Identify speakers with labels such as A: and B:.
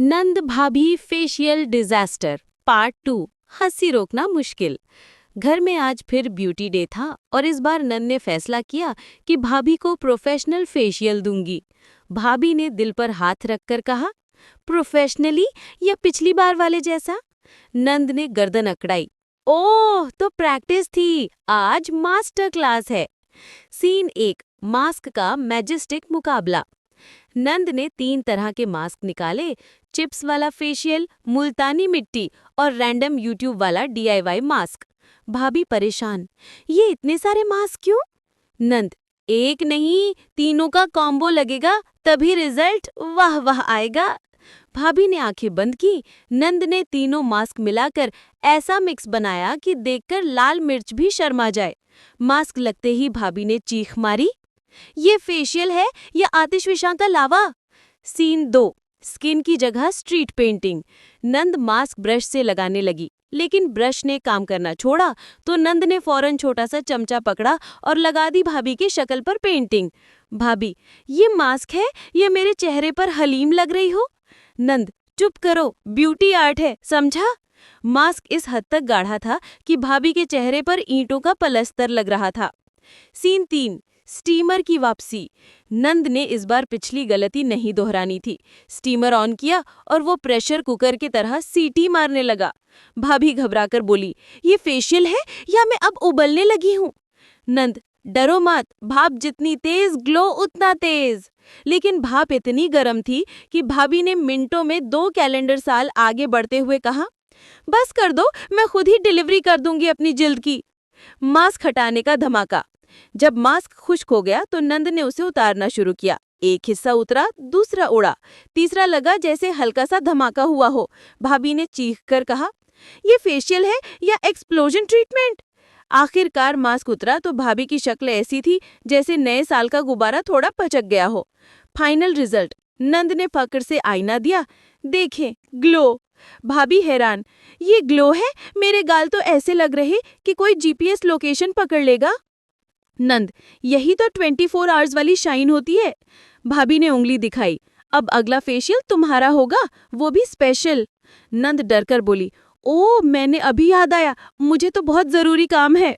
A: नंद भाभी facial disaster part 2। हंसी रोकना मुश्किल। घर में आज फिर ब्यूटी डे था और इस बार नंद ने फैसला किया कि भाभी को प्रोफेशनल फेशियल दूंगी। भाभी ने दिल पर हाथ रखकर कहा, प्रोफेशनली या पिछली बार वाले जैसा? नंद ने गर्दन अकड़ाई। ओह, तो प्रैक्टिस थी, आज मास्टर क्लास है। सीन 1, मास्क का मैजेस्टिक मुकाबला। नंद ने 3 तरह के मास्क निकाले, चिप्स वाला फेशियल, मुल्तानी मिट्टी और रैंडम यूट्यूब वाला DIY मास्क। भाभी परेशान, ये इतने सारे मास्क क्यों? नंद, एक नहीं, तीनों का कॉम्बो लगेगा तभी रिजल्ट वाह वाह आएगा। भाभी ने आंखें बंद की। नंद ने तीनों मास्क मिलाकर ऐसा मिक्स बनाया कि देखकर लाल मिर्च भी शर्मा जाए। मास्क लगते ही भाभी ने चीख मारी, ये फेशियल है या आतिशबाजी का लावा? सीन 2, स्किन की जगह स्ट्रीट पेंटिंग। नंद मास्क ब्रश से लगाने लगी, लेकिन ब्रश ने काम करना छोड़ा तो नंद ने फौरन छोटा सा चमचा पकड़ा और लगा दी भाभी की शक्ल पर पेंटिंग। भाभी, ये मास्क है या मेरे चेहरे पर हलीम लग रही हो? नंद, चुप करो, ब्यूटी आर्ट है, समझा? मास्क इस हद तक गाढ़ा था कि भाभी के चेहरे पर ईंटों का पलस्तर लग रहा था। सीन 3, स्टीमर की वापसी। नंद ने इस बार पिछली गलती नहीं दोहरानी थी। स्टीमर ऑन किया और वो प्रेशर कुकर की तरह सीटी मारने लगा। भाभी घबराकर बोली, ये फेशियल है या मैं अब उबलने लगी हूँ? नंद, डरो मत, भाप जितनी तेज ग्लो उतना तेज। लेकिन भाप इतनी गर्म थी कि भाभी ने मिनटों में 2 कैलेंडर साल आगे बढ़ते हुए कहा, बस कर दो, मैं खुद ही डिलीवरी कर दूंगी अपनी जिल्द की। मास्क हटाने का धमाका। जब मास्क खुश्क हो गया तो नंद ने उसे उतारना शुरू किया। एक हिस्सा उतरा, दूसरा उड़ा, तीसरा लगा जैसे हल्का सा धमाका हुआ हो। भाभी ने चीख कर कहा, ये फेशियल है या एक्सप्लोजन ट्रीटमेंट? आखिरकार मास्क उतरा तो भाभी की शक्ल ऐसी थी जैसे नए साल का गुब्बारा थोड़ा पचक गया हो। Final result. नंद ने फक्र से आईना दिया, देखें, ग्लो। भाभी हैरान, ये ग्लो है? मेरे गाल तो ऐसे लग रहे कि कोई GPS लोकेशन पकड़ लेगा। नंद, यही तो 24 आवर्स वाली शाइन होती है। भाभी ने उंगली दिखाई, अब अगला फेशियल तुम्हारा होगा, वो भी स्पेशल। नंद डरकर बोली, ओ, मैंने अभी याद आया, मुझे तो बहुत जरूरी काम है।